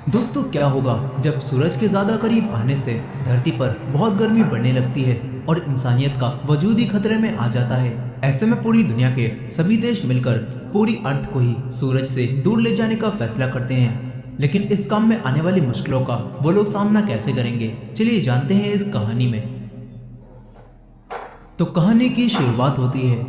दोस्तों, क्या होगा जब सूरज के ज्यादा करीब आने से धरती पर बहुत गर्मी बढ़ने लगती है और इंसानियत का वजूद ही खतरे में आ जाता है। ऐसे में पूरी दुनिया के सभी देश मिलकर पूरी अर्थ को ही सूरज से दूर ले जाने का फैसला करते हैं। लेकिन इस काम में आने वाली मुश्किलों का वो लोग सामना कैसे करेंगे, चलिए जानते हैं इस कहानी में। तो कहानी की शुरुआत होती है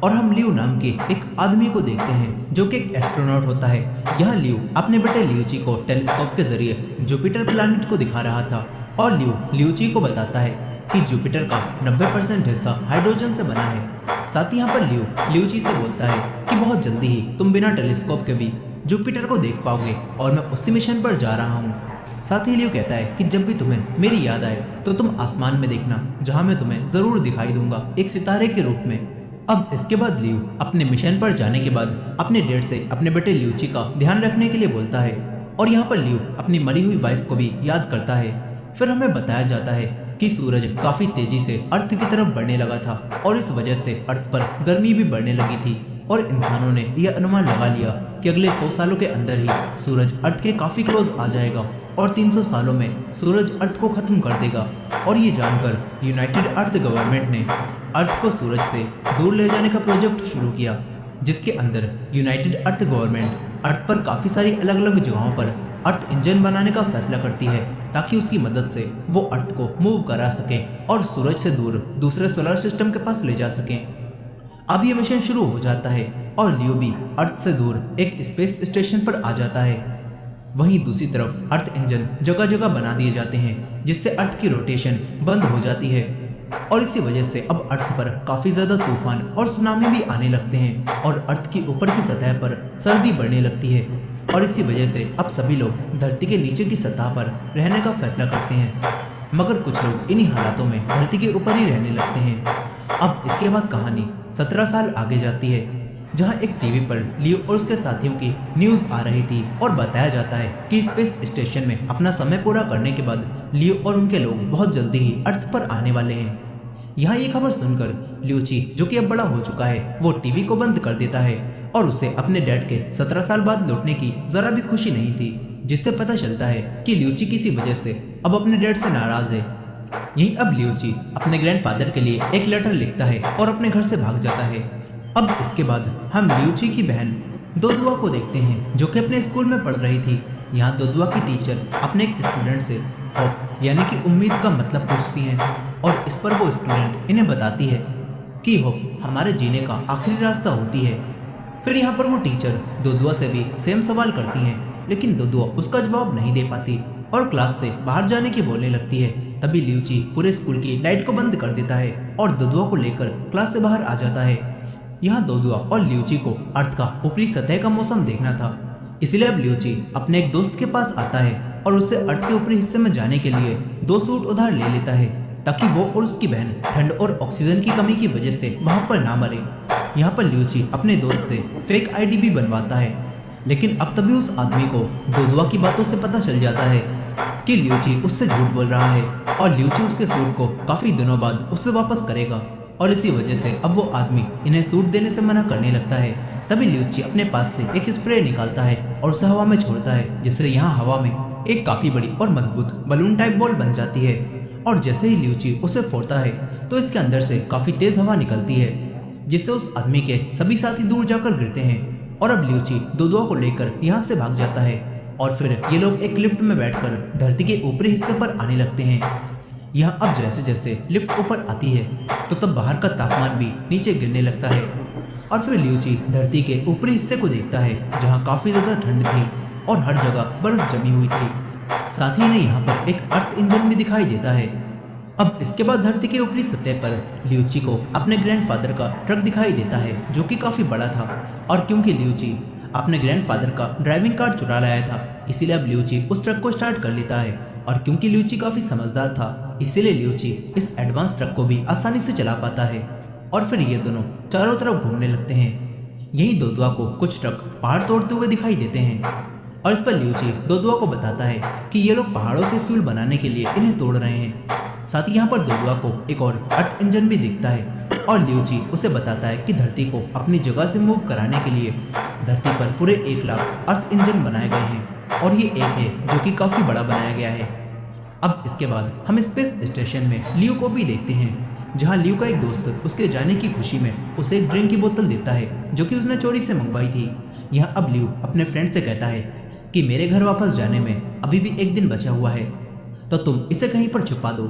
और हम लियो नाम के एक आदमी को देखते हैं जो कि एक एस्ट्रोनॉट होता है। यह लियो अपने बेटे लियोची को टेलीस्कोप के जरिए जुपिटर प्लैनेट को दिखा रहा था और लियो लियोची को बताता है कि जुपिटर का 90% हिस्सा हाइड्रोजन से बना है। साथ ही यहाँ पर लियो लियोची से बोलता है कि बहुत जल्दी ही तुम बिना टेलीस्कोप के भी जुपिटर को देख पाओगे और मैं उसी मिशन पर जा रहा हूँ। साथ ही लियो कहता है कि जब भी तुम्हें मेरी याद आए तो तुम आसमान में देखना, जहां मैं तुम्हें जरूर दिखाई दूंगा एक सितारे के रूप में। अब इसके बाद लियो अपने मिशन पर जाने के बाद अपने डैड से अपने बेटे लियोची का ध्यान रखने के लिए बोलता है और यहाँ पर लियो अपनी मरी हुई वाइफ को भी याद करता है। फिर हमें बताया जाता है कि सूरज काफी तेजी से अर्थ की तरफ बढ़ने लगा था और इस वजह से अर्थ पर गर्मी भी बढ़ने लगी थी और इंसानों ने यह अनुमान लगा लिया कि अगले 100 सालों के अंदर ही सूरज अर्थ के काफी क्लोज आ जाएगा और 300 सालों में सूरज अर्थ को खत्म कर देगा। और ये जानकर यूनाइटेड अर्थ गवर्नमेंट ने अर्थ को सूरज से दूर ले जाने का प्रोजेक्ट शुरू किया, जिसके अंदर यूनाइटेड अर्थ गवर्नमेंट अर्थ पर काफ़ी सारी अलग अलग जगहों पर अर्थ इंजन बनाने का फैसला करती है ताकि उसकी मदद से वो अर्थ को मूव करा सके और सूरज से दूर दूसरे सोलर सिस्टम के पास ले जा सकें। अब ये मिशन शुरू हो जाता है और लियो भी अर्थ से दूर एक स्पेस स्टेशन पर आ जाता है। वहीं दूसरी तरफ अर्थ इंजन जगह जगह बना दिए जाते हैं जिससे अर्थ की रोटेशन बंद हो जाती है और इसी वजह से अब अर्थ पर काफी ज्यादा तूफान और सुनामी भी आने लगते हैं और अर्थ की ऊपर की सतह पर सर्दी बढ़ने लगती है और इसी वजह से अब सभी लोग धरती के नीचे की सतह पर रहने का फैसला करते हैं, मगर कुछ लोग इन्हीं हालातों में धरती के ऊपर ही रहने लगते हैं। अब इसके बाद कहानी 17 साल आगे जाती है, जहां एक टीवी पर लियो और उसके साथियों की न्यूज आ रही थी और बताया जाता है कि स्पेस स्टेशन में अपना समय पूरा करने के बाद लियो और उनके लोग बहुत जल्दी ही अर्थ पर आने वाले हैं। यहाँ ये खबर सुनकर लियोची, जो कि अब बड़ा हो चुका है, वो टीवी को बंद कर देता है और उसे अपने डैड के 17 साल बाद लौटने की जरा भी खुशी नहीं थी, जिससे पता चलता है कि लियोची किसी वजह से अब अपने डैड से नाराज है। यही अब लियोची अपने ग्रैंडफादर के लिए एक लेटर लिखता है और अपने घर से भाग जाता है। अब इसके बाद हम लियोची की बहन दोदुआ को देखते हैं, जो कि अपने स्कूल में पढ़ रही थी। यहाँ दोदुआ की टीचर अपने एक स्टूडेंट से होप यानी कि उम्मीद का मतलब पूछती हैं और इस पर वो स्टूडेंट इन्हें बताती है कि होप हमारे जीने का आखिरी रास्ता होती है। फिर यहाँ पर वो टीचर दोदुआ से भी सेम सवाल करती हैं, लेकिन दोदुआ उसका जवाब नहीं दे पाती और क्लास से बाहर जाने की बोलने लगती है। तभी लियोची पूरे स्कूल की लाइट को बंद कर देता है और दोदुआ को लेकर क्लास से बाहर आ जाता है। यहाँ दोदुआ और लियोची को अर्थ का ऊपरी सतह का मौसम देखना था, इसलिए अब लियोची अपने एक दोस्त के पास आता है और उससे अर्थ के ऊपरी हिस्से में जाने के लिए 2 सूट उधार ले लेता है ताकि वो और उसकी बहन ठंड और ऑक्सीजन की कमी की वजह से वहां पर ना मरे। यहाँ पर लियोची अपने दोस्त से फेक आईडी भी बनवाता है, लेकिन अब तभी उस आदमी को दोदुआ की बातों से पता चल जाता है कि लियोची उससे झूठ बोल रहा है और लियोची उसके सूट को काफी दिनों बाद उससे वापस करेगा और इसी वजह से अब वो आदमी इन्हें सूट देने से मना करने लगता है। तभी लियोची अपने पास से एक स्प्रे निकालता है और उसे हवा में छोड़ता है, जिससे यहाँ हवा में एक काफी बड़ी और मजबूत बलून टाइप बॉल बन जाती है और जैसे ही लियोची उसे फोड़ता है तो इसके अंदर से काफी तेज हवा निकलती है, जिससे उस आदमी के सभी साथी दूर जाकर गिरते हैं और अब लियोची दोदुआ को लेकर यहाँ से भाग जाता है और फिर ये लोग एक लिफ्ट में बैठकर धरती के ऊपरी हिस्से पर आने लगते हैं। यहाँ अब जैसे जैसे लिफ्ट ऊपर आती है तो तब बाहर का तापमान भी नीचे गिरने लगता है और फिर लियोची धरती के ऊपरी हिस्से को देखता है, जहाँ काफी ज्यादा ठंड थी और हर जगह बर्फ जमी हुई थी। साथ ही यहाँ पर एक अर्थ इंजन भी दिखाई देता है। अब इसके बाद धरती के ऊपरी सतह पर लियोची को अपने ग्रैंडफादर का ट्रक दिखाई देता है, जो कि काफी बड़ा था और क्योंकि लियोची अपने ग्रैंडफादर का ड्राइविंग कार्ड चुरा लाया था, इसीलिए अब लियोची उस ट्रक को स्टार्ट कर लेता है और क्योंकि लियोची काफी समझदार था, इसीलिए लियोची इस एडवांस ट्रक को भी आसानी से चला पाता है और फिर ये दोनों चारों तरफ घूमने लगते हैं। यही दोदुआ को कुछ ट्रक पहाड़ तोड़ते हुए दिखाई देते हैं और इस पर लियोची दोदुआ को बताता है कि ये लोग पहाड़ों से फ्यूल बनाने के लिए इन्हें तोड़ रहे हैं। साथ ही यहाँ पर दोदुआ को एक और अर्थ इंजन भी दिखता है और लियोची उसे बताता है कि धरती को अपनी जगह से मूव कराने के लिए धरती पर पूरे 1 लाख अर्थ इंजन बनाए गए हैं और ये एक है जो कि काफी बड़ा बनाया गया है। अब इसके बाद हम स्पेस स्टेशन में लियो को भी देखते हैं, जहां लियो का एक दोस्त उसके जाने की खुशी में उसे एक ड्रिंक की बोतल देता है जो कि उसने चोरी से मंगवाई थी। यहाँ अब लियो अपने फ्रेंड से कहता है कि मेरे घर वापस जाने में अभी भी एक दिन बचा हुआ है, तो तुम इसे कहीं पर छुपा दो।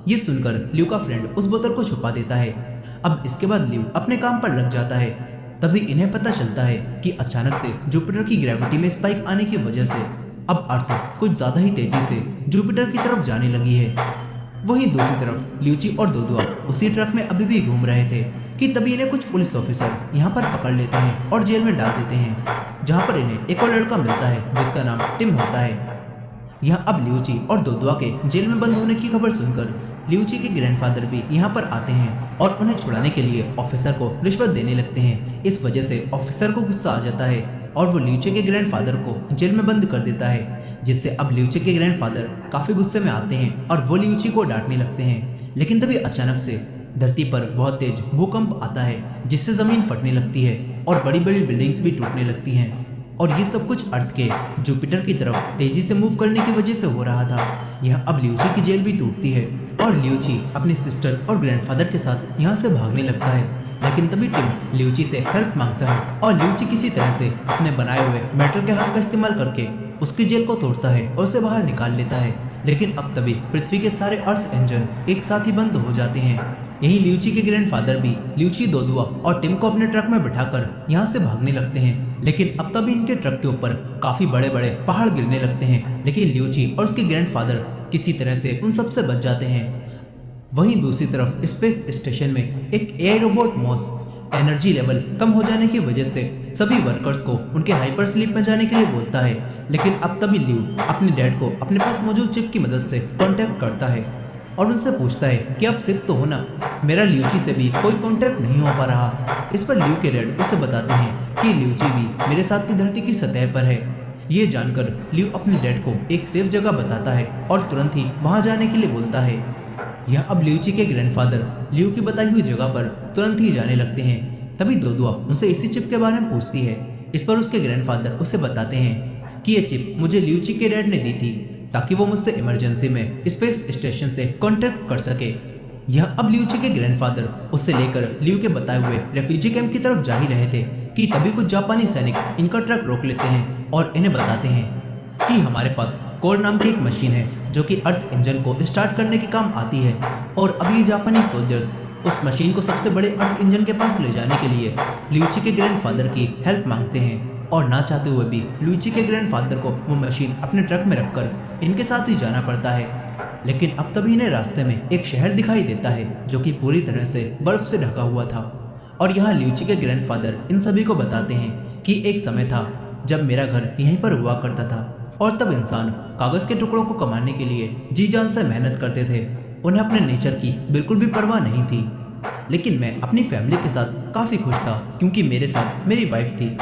ये सुनकर लियो का फ्रेंड उस बोतल को छुपा देता है। अब इसके बाद लियो अपने काम पर लग जाता है। तभी इन्हें पता चलता है कि अचानक से जुपिटर की ग्रेविटी में स्पाइक आने की वजह से अब अर्थ कुछ ज्यादा ही तेजी से जुपिटर की तरफ जाने लगी है। वहीं दूसरी तरफ ल्यूची और दोदुआ उसी ट्रक में अभी भी घूम रहे थे कि तभी इन्हें कुछ पुलिस ऑफिसर यहाँ पर पकड़ लेते हैं और जेल में डाल देते हैं, जहाँ पर इन्हें एक और लड़का मिलता है जिसका नाम टिम होता है। यहाँ अब ल्यूची और दोदुआ के जेल में बंद होने की खबर सुनकर ल्यूची के ग्रैंडफादर भी यहाँ पर आते हैं और उन्हें छुड़ाने के लिए ऑफिसर को रिश्वत देने लगते हैं। इस वजह से ऑफिसर को गुस्सा आ जाता है और वो ल्यूची के ग्रैंडफादर को जेल में बंद कर देता है, जिससे अब ल्यूची के ग्रैंडफादर काफी गुस्से में आते हैं और वो ल्यूची को डांटने लगते हैं। लेकिन तभी अचानक से धरती पर बहुत तेज भूकंप आता है, जिससे जमीन फटने लगती है और बड़ी बड़ी बिल्डिंग्स भी टूटने लगती हैं। और ये सब कुछ अर्थ के जुपिटर की तरफ तेजी से मूव करने की वजह से हो रहा था। यह अब ल्यूची की जेल भी टूटती है और ल्यूची अपनी सिस्टर और ग्रैंडफादर के साथ यहाँ से भागने लगता है। लेकिन तभी टिम ल्यूची से हेल्प मांगता है और ल्यूची किसी तरह से अपने बनाए हुए मेटल के हाथ का इस्तेमाल करके उसकी जेल को तोड़ता है और उसे बाहर निकाल लेता है। लेकिन अब तभी पृथ्वी के सारे अर्थ इंजन एक साथ ही बंद हो जाते हैं। यही ल्यूची के ग्रैंडफादर भी ल्यूची, दोदुआ और टिम को अपने ट्रक में बिठाकर यहाँ से भागने लगते हैं। लेकिन अब तभी इनके ट्रक के ऊपर काफी बड़े बड़े पहाड़ गिरने लगते हैं, लेकिन ल्यूची और उसके ग्रैंडफादर किसी तरह से उन सबसे बच जाते हैं। वहीं दूसरी तरफ स्पेस स्टेशन में एक AI robot moss energy level कम हो जाने की वजह से सभी वर्कर्स को उनके हाइपर स्लीप में जाने के लिए बोलता है। लेकिन अब तभी लियो अपने डैड को अपने पास मौजूद चिप की मदद से कांटेक्ट करता है और उनसे पूछता है कि अब सिर्फ तो हो ना, मेरा ल्यूची से भी कोई कांटेक्ट नहीं हो पा रहा। इस पर लियो के डैड उसे बताते हैं कि ल्यूची भी मेरे साथ की धरती की सतह पर है। ये जानकर लियो अपने डैड को एक सेफ जगह बताता है और तुरंत ही वहां जाने के लिए बोलता है। यह अब ल्यूची के ग्रैंडफादर लियो की बताई हुई जगह पर तुरंत ही जाने लगते हैं। तभी दोदुआ उनसे इसी चिप के बारे में पूछती है। इस पर उसके ग्रैंडफादर उसे बताते हैं कि ये चिप मुझे ल्यूची के डैड ने दी थी ताकि वो मुझसे इमरजेंसी में स्पेस स्टेशन से कांटेक्ट कर सके। यह अब ल्यूची के ग्रैंडफादर उससे लेकर लियो के बताए हुए रेफ्यूजी कैंप की तरफ जा ही रहे थे कि तभी कुछ जापानी सैनिक इनका ट्रक रोक लेते हैं और इन्हें बताते हैं कि हमारे पास कोर नाम की एक मशीन है जो कि अर्थ इंजन को स्टार्ट करने के काम आती है। और अभी जापानी सोल्जर्स उस मशीन को सबसे बड़े अर्थ इंजन के पास ले जाने के लिए ल्यूची के ग्रैंडफादर की हेल्प मांगते हैं और ना चाहते हुए भी ल्यूची के ग्रैंडफादर को वो मशीन अपने ट्रक में रखकर इनके साथ ही जाना पड़ता है। लेकिन अब तभी इन्हें रास्ते में एक शहर दिखाई देता है जो कि पूरी तरह से बर्फ से ढका हुआ था। और यहाँ ल्यूची के ग्रैंडफादर इन सभी को बताते हैं कि एक समय था जब मेरा घर यहीं पर हुआ करता था और तब इंसान कागज के टुकड़ों को कमाने के लिए जी जान से मेहनत करते थे। उन्हें अपने नेचर की बिल्कुल भी परवाह नहीं थी। लेकिन मैं अपनी फैमिली के साथ काफी खुश था क्योंकि मेरे साथ मेरी वाइफ थी।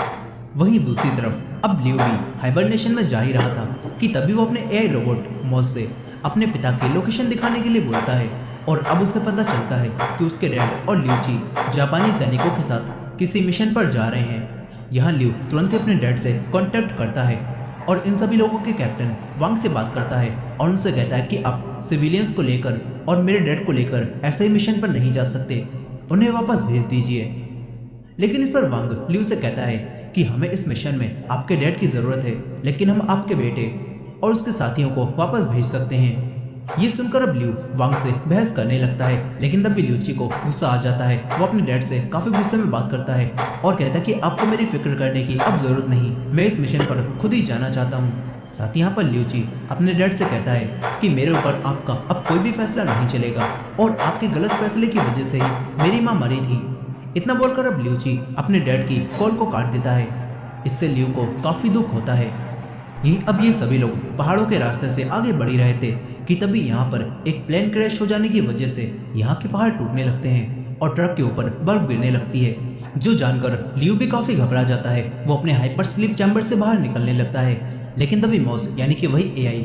वहीं दूसरी तरफ अब लियो भी हाइबरनेशन में जा ही रहा था कि तभी वो अपने एआई रोबोट मॉस से अपने पिता की लोकेशन दिखाने के लिए बोलता है। और अब उसे पता चलता है कि उसके डैड और ल्यूची जापानी सैनिकों के साथ किसी मिशन पर जा रहे हैं। यहाँ लियो तुरंत ही अपने डैड से कांटेक्ट करता है और इन सभी लोगों के कैप्टन वांग से बात करता है और उनसे कहता है कि आप सिविलियंस को लेकर और मेरे डैड को लेकर ऐसे ही मिशन पर नहीं जा सकते, उन्हें वापस भेज दीजिए। लेकिन इस पर वांग लियो से कहता है कि हमें इस मिशन में आपके डैड की जरूरत है, लेकिन हम आपके बेटे और उसके साथियों को वापस भेज सकते हैं। ये सुनकर अब लियो वांग से बहस करने लगता है, लेकिन तब भी ल्यूची को गुस्सा आ जाता है। वो अपने डैड से काफी गुस्से में बात करता है और कहता है कि आपको मेरी फिक्र करने की अब जरूरत नहीं, मैं इस मिशन पर खुद ही जाना चाहता हूँ। साथ ही यहाँ पर ल्यूची अपने डैड से कहता है कि मेरे ऊपर आपका अब कोई भी फैसला नहीं चलेगा और आपके गलत फैसले की वजह से ही मेरी माँ मरी थी। इतना बोलकर अब ल्यूची अपने डैड की कॉल को काट देता है। इससे लियो को काफी दुख होता है। यहीं अब ये सभी लोग पहाड़ों के रास्ते से आगे बढ़ ही रहे थे कि तभी यहाँ पर एक प्लेन क्रैश हो जाने की वजह से यहाँ के पहाड़ टूटने लगते हैं और ट्रक के ऊपर बर्फ गिरने लगती है, जो जानकर लियो भी काफी घबरा जाता है। वो अपने हाइपर स्लीप चैम्बर से बाहर निकलने लगता है, लेकिन तभी मॉस यानी कि वही एआई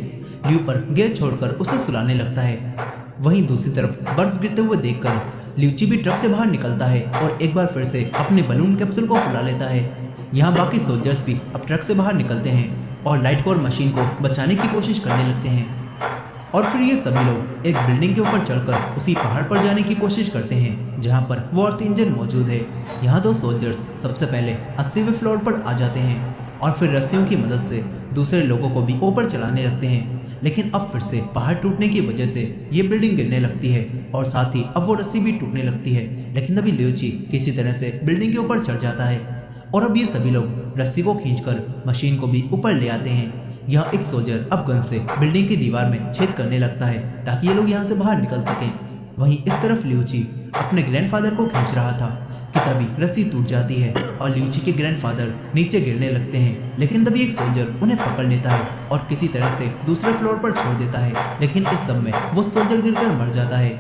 लियो पर गेयर छोड़कर उसे सुलाने लगता है। वहीं दूसरी तरफ बर्फ गिरते हुए देखकर ल्यूची भी ट्रक से बाहर निकलता है और एक बार फिर से अपने बलून कैप्सूल को फुला लेता है। यहाँ बाकी सोल्जर्स भी अब ट्रक से बाहर निकलते हैं और लाइट कोर मशीन को बचाने की कोशिश करने लगते हैं। और फिर ये सभी लोग एक बिल्डिंग के ऊपर चढ़कर उसी पहाड़ पर जाने की कोशिश करते हैं जहाँ पर वो अर्थ इंजन मौजूद है। यहाँ दो सोल्जर्स सबसे पहले 80वें फ्लोर पर आ जाते हैं और फिर रस्सियों की मदद से दूसरे लोगों को भी ऊपर चलाने लगते हैं। लेकिन अब फिर से पहाड़ टूटने की वजह से ये बिल्डिंग गिरने लगती है और साथ ही अब वो रस्सी भी टूटने लगती है। लेकिन अभी लियूची किसी तरह से बिल्डिंग के ऊपर चढ़ जाता है और अब ये सभी लोग रस्सी को खींचकर मशीन को भी ऊपर ले आते हैं। यह एक सोल्जर अब गन से बिल्डिंग की दीवार में छेद करने लगता है ताकि ये लोग यहाँ से बाहर निकल सकें। वहीं इस तरफ लियूची अपने ग्रैंडफादर को खींच रहा था कि तभी रस्सी टूट जाती है और लियूची के ग्रैंडफादर नीचे गिरने लगते हैं। लेकिन तभी एक सोल्जर उन्हें पकड़ लेता है और किसी तरह से दूसरे फ्लोर पर छोड़ देता है। लेकिन इस सब में वो सोल्जर गिरकर मर जाता है।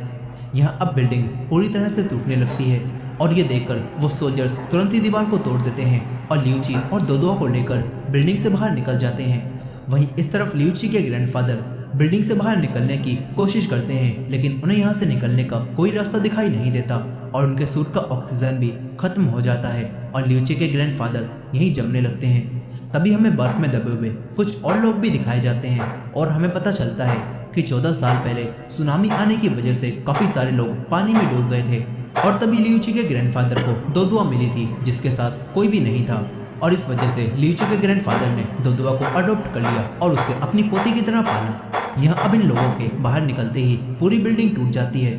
यहाँ अब बिल्डिंग पूरी तरह से टूटने लगती है और ये देखकर वो सोल्जर्स तुरंत ही दीवार को तोड़ देते हैं और लियूची और दोदुआ को लेकर बिल्डिंग से बाहर निकल जाते हैं। वहीं इस तरफ लियूची के ग्रैंडफादर बिल्डिंग से बाहर निकलने की कोशिश करते हैं लेकिन उन्हें यहाँ से निकलने का कोई रास्ता दिखाई नहीं देता और उनके सूट का ऑक्सीजन भी खत्म हो जाता है और लियूची के ग्रैंडफादर यहीं जमने लगते हैं। तभी हमें बर्फ में दबे हुए कुछ और लोग भी दिखाए जाते हैं और हमें पता चलता है कि 14 साल पहले सुनामी आने की वजह से काफी सारे लोग पानी में डूब गए थे और तभी लियूची के ग्रैंडफादर को दोदुआ मिली थी जिसके साथ कोई भी नहीं था और इस वजह से लियूची के ग्रैंडफादर ने दोदुआ को अडॉप्ट कर लिया और उसे अपनी पोती की तरह पाला। यह अब इन लोगों के बाहर निकलते ही पूरी बिल्डिंग टूट जाती है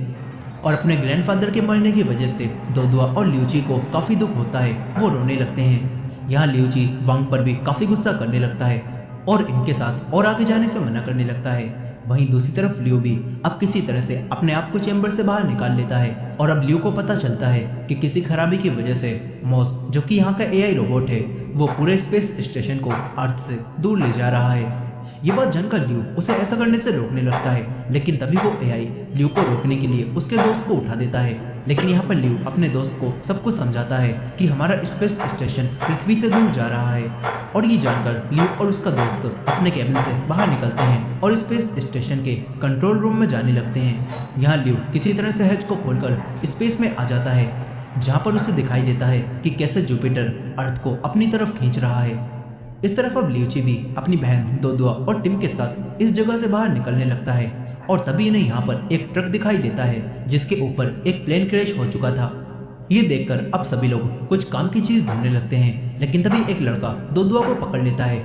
और अपने ग्रैंडफादर के मरने की वजह से दोदुआ और लियूची को काफी दुख होता है। वो रोने लगते हैं। यहाँ लियूची वांग पर भी काफी गुस्सा करने लगता है और इनके साथ और आगे जाने से मना करने लगता है। वहीं दूसरी तरफ लियू भी अब किसी तरह से अपने आप को चैम्बर से बाहर निकाल लेता है और अब लियू को पता चलता है कि किसी खराबी की वजह से मॉस जो कि यहाँ का एआई रोबोट है वो पूरे स्पेस स्टेशन को अर्थ से दूर ले जा रहा है। ये बात जानकर लियू उसे ऐसा करने से रोकने लगता है लेकिन तभी वो एआई लियू को रोकने के लिए उसके दोस्त को उठा देता है। लेकिन यहाँ पर लियू अपने दोस्त को सब कुछ समझाता है कि हमारा स्पेस स्टेशन पृथ्वी से दूर जा रहा है और ये जानकर लियू और उसका दोस्त अपने कैबिन से बाहर निकलते हैं और स्पेस स्टेशन के कंट्रोल रूम में जाने लगते हैं। यहाँ लियू किसी तरह से हैच को खोलकर स्पेस में आ जाता है जहाँ पर उसे दिखाई देता है कि कैसे जुपिटर अर्थ को अपनी तरफ खींच रहा है। इस तरफ अब लियूची भी अपनी बहन दोदुआ और टिम के साथ इस जगह से बाहर निकलने लगता है और तभी इन्हें यहाँ पर एक ट्रक दिखाई देता है जिसके ऊपर एक प्लेन क्रैश हो चुका था। ये देखकर अब सभी लोग कुछ काम की चीज ढूंढने लगते हैं लेकिन तभी एक लड़का दोदुआ को पकड़ लेता है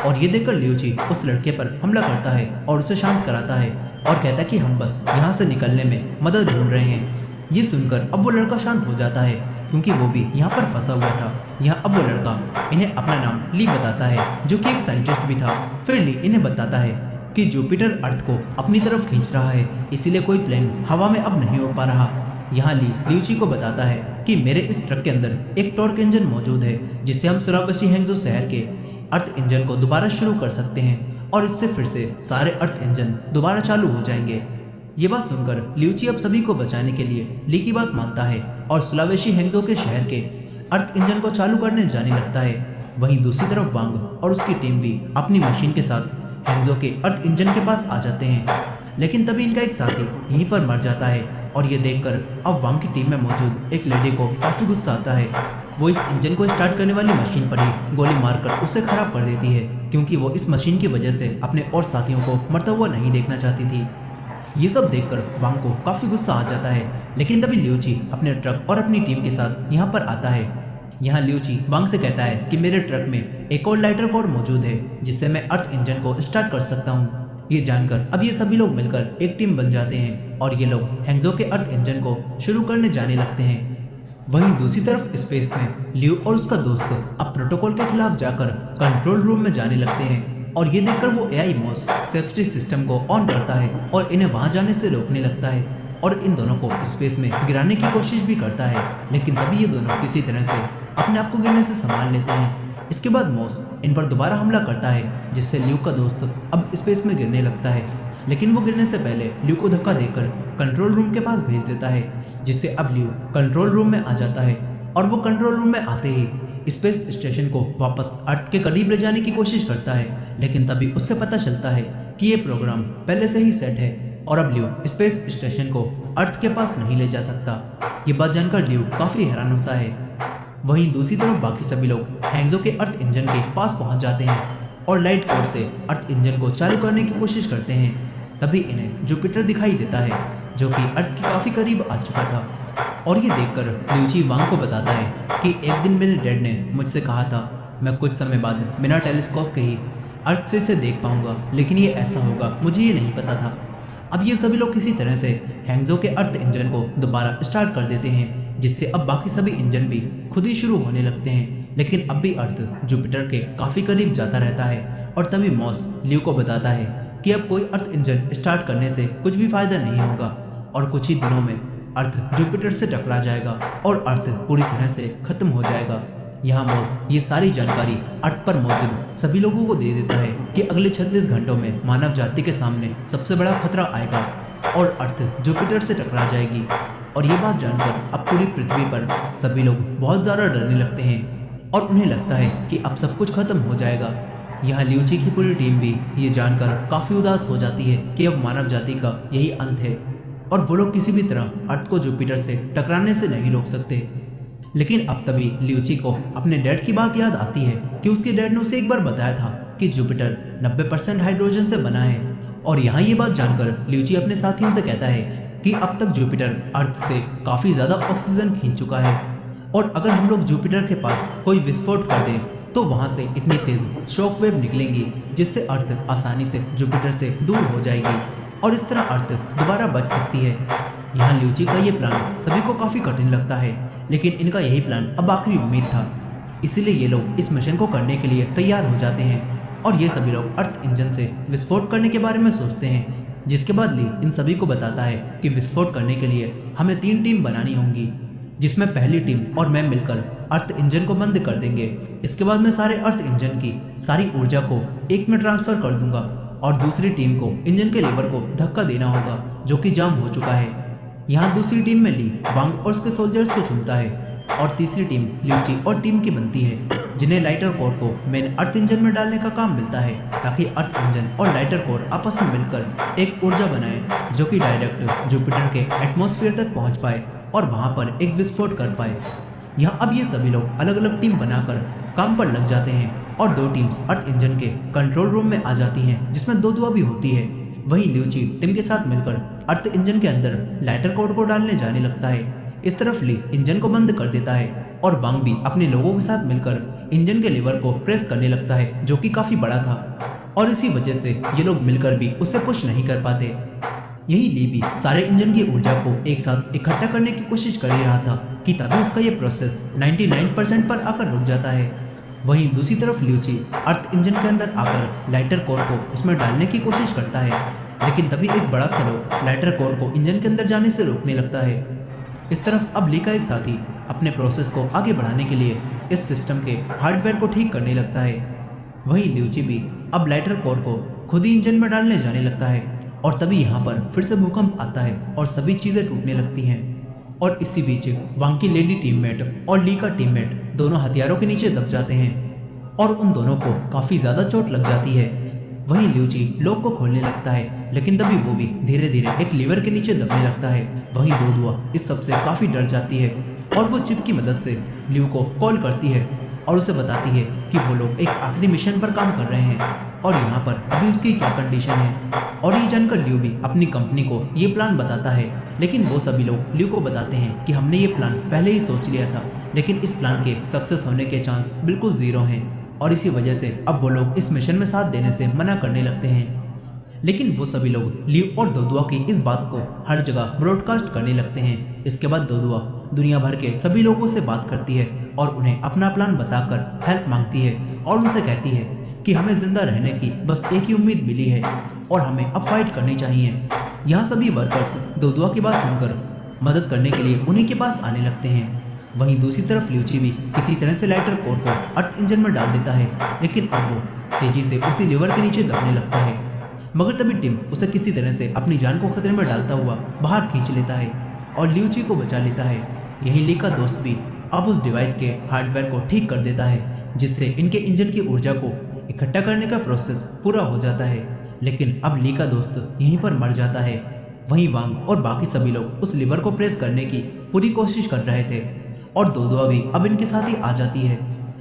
और ये देखकर लियूची उस लड़के पर हमला करता है और उसे शांत कराता है और कहता है कि हम बस यहाँ से निकलने में मदद ढूंढ रहे हैं। ये सुनकर अब वो लड़का शांत हो जाता है क्योंकि वो भी यहाँ पर फंसा हुआ था। यहाँ अब वो लड़का इन्हें अपना नाम ली बताता है जो कि एक साइंटिस्ट भी था। फिर ली इन्हें बताता है कि जुपिटर अर्थ को अपनी तरफ खींच रहा है इसीलिए कोई प्लेन हवा में अब नहीं हो पा रहा। यहाँ ली लियूची को बताता है कि मेरे इस ट्रक के अंदर एक टॉर्क इंजन मौजूद है जिससे हम सुरावशी हैंगजो शहर के अर्थ इंजन को दोबारा शुरू कर सकते हैं और इससे फिर से सारे अर्थ इंजन दोबारा चालू हो जाएंगे। ये बात सुनकर लियूची अब सभी को बचाने के लिए ली की बात मानता है और सुलावेशी हैंगजो के शहर के अर्थ इंजन को चालू करने जाने लगता है। वहीं दूसरी तरफ वांग और उसकी टीम भी अपनी मशीन के साथ हैंगजो के अर्थ इंजन के पास आ जाते हैं लेकिन तभी इनका एक साथी यहीं पर मर जाता है और ये देखकर अब वांग की टीम में मौजूद एक लेडी को काफी गुस्सा आता है। वो इस इंजन को स्टार्ट करने वाली मशीन पर ही गोली मारकर उसे खराब कर देती है क्योंकि वो इस मशीन की वजह से अपने और साथियों को मरता हुआ नहीं देखना चाहती थी। ये सब देखकर वांग को काफी गुस्सा आ जाता है लेकिन तभी लियूची अपने ट्रक और अपनी टीम के साथ यहाँ पर आता है। यहाँ लियूची वांग से कहता है कि मेरे ट्रक में एक और लाइटर कोर मौजूद है जिससे मैं अर्थ इंजन को स्टार्ट कर सकता हूँ। ये जानकर अब ये सभी लोग मिलकर एक टीम बन जाते हैं और ये लोग हैंगजो के अर्थ इंजन को शुरू करने जाने लगते हैं। वहीं दूसरी तरफ स्पेस में लियू और उसका दोस्त अब प्रोटोकॉल के खिलाफ जाकर कंट्रोल रूम में जाने लगते हैं और ये देखकर वो एआई मॉस सेफ्टी सिस्टम को ऑन करता है और इन्हें वहां जाने से रोकने लगता है और इन दोनों को स्पेस में गिराने की कोशिश भी करता है लेकिन तभी ये दोनों किसी तरह से अपने आप को गिरने से संभाल लेते हैं। इसके बाद मॉस इन पर दोबारा हमला करता है जिससे लियू का दोस्त अब स्पेस में गिरने लगता है लेकिन वो गिरने से पहले लियू को धक्का देकर कंट्रोल रूम के पास भेज देता है जिससे अब लियू कंट्रोल रूम में आ जाता है और वो कंट्रोल रूम में आते ही स्पेस स्टेशन को वापस अर्थ के करीब ले जाने की कोशिश करता है लेकिन तभी उससे पता चलता है कि ये प्रोग्राम पहले से ही सेट है और अब लियू स्पेस स्टेशन को अर्थ के पास नहीं ले जा सकता। ये बात जानकर लियू काफी हैरान होता है। वहीं दूसरी तरफ बाकी सभी लोग हैंगजो के अर्थ इंजन के पास पहुंच जाते हैं और लाइट कोर से अर्थ इंजन को चालू करने की कोशिश करते हैं। तभी इन्हें जुपिटर दिखाई देता है जो कि अर्थ के काफ़ी करीब आ चुका था। और ये देखकर ल्यूची वांग को बताता है कि एक दिन मेरे डैड ने मुझसे कहा था मैं कुछ समय बाद बिना टेलीस्कोप के ही अर्थ से इसे देख पाऊंगा, लेकिन ये ऐसा होगा मुझे ये नहीं पता था। अब ये सभी लोग किसी तरह से हैंगजो के अर्थ इंजन को दोबारा स्टार्ट कर देते हैं, जिससे अब बाकी सभी इंजन भी खुद ही शुरू होने लगते हैं। लेकिन अब भी अर्थ जुपिटर के काफ़ी करीब जाता रहता है। और तभी मॉस ल्यू को बताता है कि अब कोई अर्थ इंजन स्टार्ट करने से कुछ भी फायदा नहीं होगा और कुछ ही दिनों में अर्थ जुपिटर से टकरा जाएगा और अर्थ पूरी तरह से खत्म हो जाएगा। यहाँ मॉस ये सारी जानकारी अर्थ पर मौजूद सभी लोगों को दे देता है कि अगले 36 घंटों में मानव जाति के सामने सबसे बड़ा खतरा आएगा और अर्थ जुपिटर से टकरा जाएगी। और ये बात जानकर अब पूरी पृथ्वी पर सभी लोग बहुत ज़्यादा डरने लगते हैं और उन्हें लगता है कि अब सब कुछ खत्म हो जाएगा। यहाँ ल्यूची की पूरी टीम भी ये जानकर काफ़ी उदास हो जाती है कि अब मानव जाति का यही अंत है और वो लोग किसी भी तरह अर्थ को जुपिटर से टकराने से नहीं रोक सकते। लेकिन अब तभी ल्यूची को अपने डैड की बात याद आती है कि उसके डैड ने उसे एक बार बताया था कि जुपिटर 90% हाइड्रोजन से बना है। और यहाँ ये बात जानकर ल्यूची अपने साथियों से कहता है कि अब तक जुपिटर अर्थ से काफ़ी ज़्यादा ऑक्सीजन खींच चुका है और अगर हम लोग जुपिटर के पास कोई विस्फोट कर दें तो वहाँ से इतनी तेज़ शॉक वेव निकलेंगी जिससे अर्थ आसानी से जुपिटर से दूर हो जाएगी और इस तरह अर्थ दोबारा बच सकती है। यहाँ ल्यूची का ये प्लान सभी को काफ़ी कठिन लगता है, लेकिन इनका यही प्लान अब आखिरी उम्मीद था। इसीलिए ये लोग इस मिशन को करने के लिए तैयार हो जाते हैं और ये सभी लोग अर्थ इंजन से विस्फोट करने के बारे में सोचते हैं। जिसके बाद ली इन सभी को बताता है कि विस्फोट करने के लिए हमें 3 टीम बनानी होंगी, जिसमें पहली टीम और मैं मिलकर अर्थ इंजन को बंद कर देंगे। इसके बाद मैं सारे अर्थ इंजन की सारी ऊर्जा को एक में ट्रांसफर कर दूंगा और दूसरी टीम को इंजन के लीवर को धक्का देना होगा जो कि जाम हो चुका है। यहाँ दूसरी टीम में ली वांग और उसके सोल्जर्स को चुनता है और तीसरी टीम ल्यूची और टीम की बनती है जिन्हें लाइटर कोर को मेन अर्थ इंजन में डालने का काम मिलता है ताकि अर्थ इंजन और लाइटर कोर आपस में मिलकर एक ऊर्जा बनाए जो कि डायरेक्ट जुपिटर के एटमॉस्फेयर तक पहुंच पाए और वहां पर एक विस्फोट कर पाए। यहाँ अब ये सभी लोग अलग अलग टीम बनाकर काम पर लग जाते हैं और 2 टीम्स अर्थ इंजन के कंट्रोल रूम में आ जाती हैं जिसमें 2 दुआ भी होती है। वहीं ल्यूची टीम के साथ मिलकर अर्थ इंजन के अंदर लाइटर कोड को डालने जाने लगता है। इस तरफ ली इंजन को बंद कर देता है और वांग भी अपने लोगों के साथ मिलकर इंजन के लीवर को प्रेस करने लगता है जो कि काफी बड़ा था और इसी वजह से ये लोग मिलकर भी उसे पुश नहीं कर पाते। यही ली भी सारे इंजन की ऊर्जा को एक साथ इकट्ठा करने की कोशिश कर ही रहा था कि तभी उसका ये प्रोसेस 99% पर आकर रुक जाता है। वहीं दूसरी तरफ ल्यूची अर्थ इंजन के अंदर आकर लाइटर कोर को उसमें डालने की कोशिश करता है, लेकिन तभी एक बड़ा सा लोग लाइटर कोर को इंजन के अंदर जाने से रोकने लगता है। इस तरफ अब ली का एक साथी अपने प्रोसेस को आगे बढ़ाने के लिए इस सिस्टम के हार्डवेयर को ठीक करने लगता है। वहीं ल्यूची भी अब लाइटर कोर को खुद ही इंजन में डालने जाने लगता है और तभी यहाँ पर फिर से भूकंप आता है और सभी चीज़ें टूटने लगती हैं। और इसी बीच वांग की लेडी टीममेट और ली का टीममेट दोनों हथियारों के नीचे दब जाते हैं और उन दोनों को काफ़ी ज़्यादा चोट लग जाती है। वहीं ल्यूची लोग को खोलने लगता है, लेकिन तभी वो भी धीरे धीरे एक लीवर के नीचे दबने लगता है। वहीं 2 दुआ इस सब से काफ़ी डर जाती है और वो चिप की मदद से ल्यू को कॉल करती है और उसे बताती है कि वो लोग एक आखिरी मिशन पर काम कर रहे हैं और यहाँ पर अभी उसकी क्या कंडीशन है। और ये जानकर ल्यू भी अपनी कंपनी को ये प्लान बताता है, लेकिन वो सभी लोग ल्यू को बताते हैं कि हमने ये प्लान पहले ही सोच लिया था, लेकिन इस प्लान के सक्सेस होने के चांस बिल्कुल 0 हैं और इसी वजह से अब वो लोग इस मिशन में साथ देने से मना करने लगते हैं। लेकिन वो सभी लोग ल्यू और 2 दुआ की इस बात को हर जगह ब्रॉडकास्ट करने लगते हैं। इसके बाद 2 दुआ दुनिया भर के सभी लोगों से बात करती है और उन्हें अपना प्लान बताकर हेल्प मांगती है और उनसे कहती है कि हमें जिंदा रहने की बस एक ही उम्मीद मिली है और हमें अब फाइट करनी चाहिए। यहाँ सभी वर्कर्स 2 दुआ की बात सुनकर मदद करने के लिए उन्हीं के पास आने लगते हैं। वहीं दूसरी तरफ ल्यूची भी किसी तरह से लाइटर कोर को अर्थ इंजन में डाल देता है, लेकिन अब वो तेजी से उसी लीवर के नीचे दबने लगता है। मगर तभी टिम उसे किसी तरह से अपनी जान को खतरे में डालता हुआ बाहर खींच लेता है और ल्यूची को बचा लेता है। यही ली का दोस्त भी अब उस डिवाइस के हार्डवेयर को ठीक कर देता है, जिससे इनके इंजन की ऊर्जा को इकट्ठा करने का प्रोसेस पूरा हो जाता है। लेकिन अब ली का दोस्त यहीं पर मर जाता है। वहीं वांग और बाकी सभी लोग उस लीवर को प्रेस करने की पूरी कोशिश कर रहे थे और 2 दुआ भी अब इनके साथ ही आ जाती है।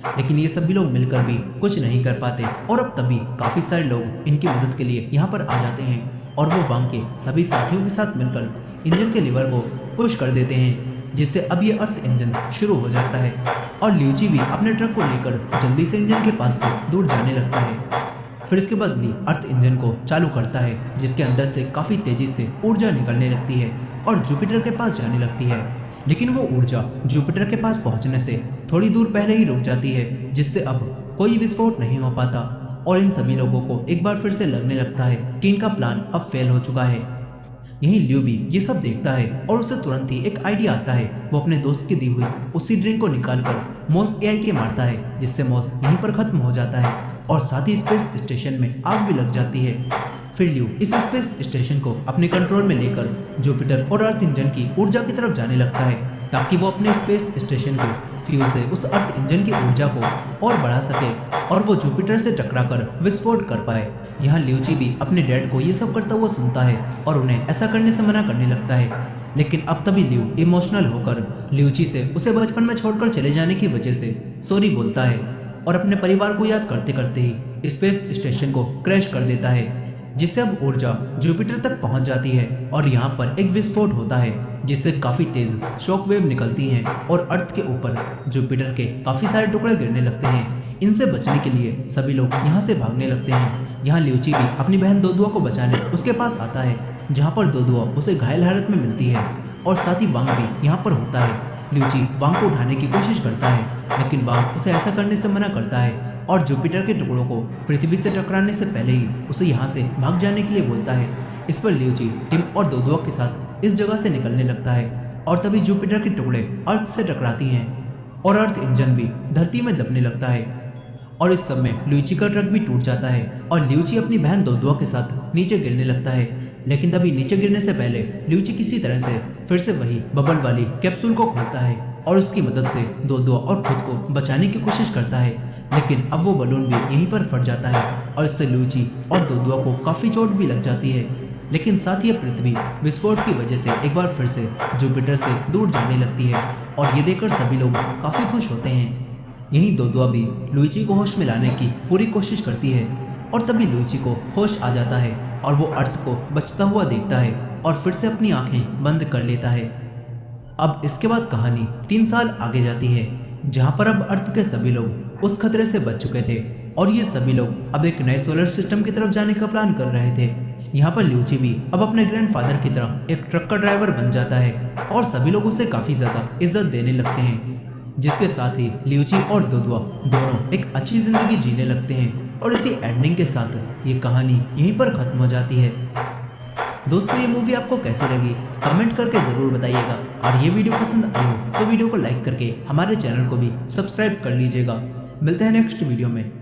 लेकिन ये सभी लोग मिलकर भी कुछ नहीं कर पाते और अब तभी काफी सारे लोग इनकी मदद के लिए यहाँ पर आ जाते हैं और वो वांग के सभी साथियों के साथ मिलकर इंजन के लीवर को पुश कर देते हैं, जिससे अब ये अर्थ इंजन शुरू हो जाता है और ल्यूची भी अपने ट्रक को लेकर जल्दी से इंजन के पास से दूर जाने लगता है। फिर इसके बाद ली अर्थ इंजन को चालू करता है, जिसके अंदर से काफी तेजी से ऊर्जा निकलने लगती है और जुपिटर के पास जाने लगती है। लेकिन वो ऊर्जा जुपिटर के पास पहुंचने से थोड़ी दूर पहले ही रुक जाती है, जिससे अब कोई विस्फोट नहीं हो पाता और इन सभी लोगों को एक बार फिर से लगने लगता है कि इनका प्लान अब फेल हो चुका है। यहीं ल्यू भी ये सब देखता है और उसे तुरंत ही एक आइडिया आता है। वो अपने दोस्त की दी हुई उसी ड्रिंक को निकालकर मॉस एआई के मारता है, जिससे मॉस यहीं पर खत्म हो जाता है और साथ ही स्पेस स्टेशन में आग भी लग जाती है। फिर ल्यू इस स्पेस स्टेशन को अपने कंट्रोल में लेकर जुपिटर और अर्थ इंजन की ऊर्जा की तरफ जाने लगता है, ताकि वो अपने स्पेस स्टेशन के फ्यूल से उस अर्थ इंजन की ऊर्जा को और बढ़ा सके और वो जुपिटर से टकराकर विस्फोट कर पाए। यहाँ ल्यूची भी अपने डैड को ये सब करता हुआ सुनता है और उन्हें ऐसा करने से मना करने लगता है। लेकिन अब तभी ल्यू इमोशनल होकर ल्यूची से उसे बचपन में छोड़कर चले जाने की वजह से सॉरी बोलता है और अपने परिवार को याद करते करते ही स्पेस स्टेशन को क्रैश कर देता है, जिससे अब ऊर्जा जुपिटर तक पहुंच जाती है और यहाँ पर एक विस्फोट होता है, जिससे काफी तेज शॉक वेव निकलती हैं और अर्थ के ऊपर जुपिटर के काफी सारे टुकड़े गिरने लगते हैं। इनसे बचने के लिए सभी लोग यहाँ से भागने लगते हैं। यहाँ ल्यूची भी अपनी बहन दोदुआ को बचाने उसके पास आता है, जहाँ पर दोदुआ उसे घायल हालत में मिलती है और साथ ही वांग भी यहाँ पर होता है। ल्यूची वांग को उठाने की कोशिश करता है, लेकिन वांग उसे ऐसा करने से मना करता है और जुपिटर के टुकड़ों को पृथ्वी से टकराने से पहले ही उसे यहाँ से भाग जाने के लिए बोलता है। इस पर ल्यूची टिम और दोदुआ के साथ इस जगह से निकलने लगता है और तभी जुपिटर के टुकड़े अर्थ से टकराती हैं और अर्थ इंजन भी धरती में दबने लगता है और इस सब में ल्यूची का ट्रक भी टूट जाता है और ल्यूची अपनी बहन दोदुआ के साथ नीचे गिरने लगता है। लेकिन तभी नीचे गिरने से पहले ल्यूची किसी तरह से फिर से वही बबल वाली कैप्सूल को खोलता है और उसकी मदद से दोदुआ और खुद को बचाने की कोशिश करता है। लेकिन अब वो बलून भी यहीं पर फट जाता है और इससे ल्यूची और दोदुआ को काफी चोट भी लग जाती है। लेकिन साथ ही पृथ्वी विस्फोट की वजह से एक बार फिर से जुपिटर से दूर जाने लगती है और ये देखकर सभी लोग काफी खुश होते हैं। यहीं दोदुआ भी लुइची को होश में लाने की पूरी कोशिश करती है और तभी लुइची को होश आ जाता है और वो अर्थ को बचता हुआ देखता है और फिर से अपनी आंखें बंद कर लेता है। अब इसके बाद कहानी 3 साल आगे जाती है, जहाँ पर अब अर्थ के सभी लोग उस खतरे से बच चुके थे और ये सभी लोग अब एक नए सोलर सिस्टम की तरफ जाने का प्लान कर रहे थे। यहाँ पर ल्यूची भी अब अपने ग्रैंडफादर की तरह एक ट्रक का ड्राइवर बन जाता है और सभी लोग उसे काफी ज्यादा इज्जत देने लगते हैं, जिसके साथ ही ल्यूची और दोदुआ दोनों एक अच्छी जिंदगी जीने लगते हैं और इसी एंडिंग के साथ ये कहानी यहीं पर खत्म हो जाती है। दोस्तों, ये मूवी आपको कैसी लगी कमेंट करके ज़रूर बताइएगा और ये वीडियो पसंद आई हो तो वीडियो को लाइक करके हमारे चैनल को भी सब्सक्राइब कर लीजिएगा। मिलते हैं नेक्स्ट वीडियो में।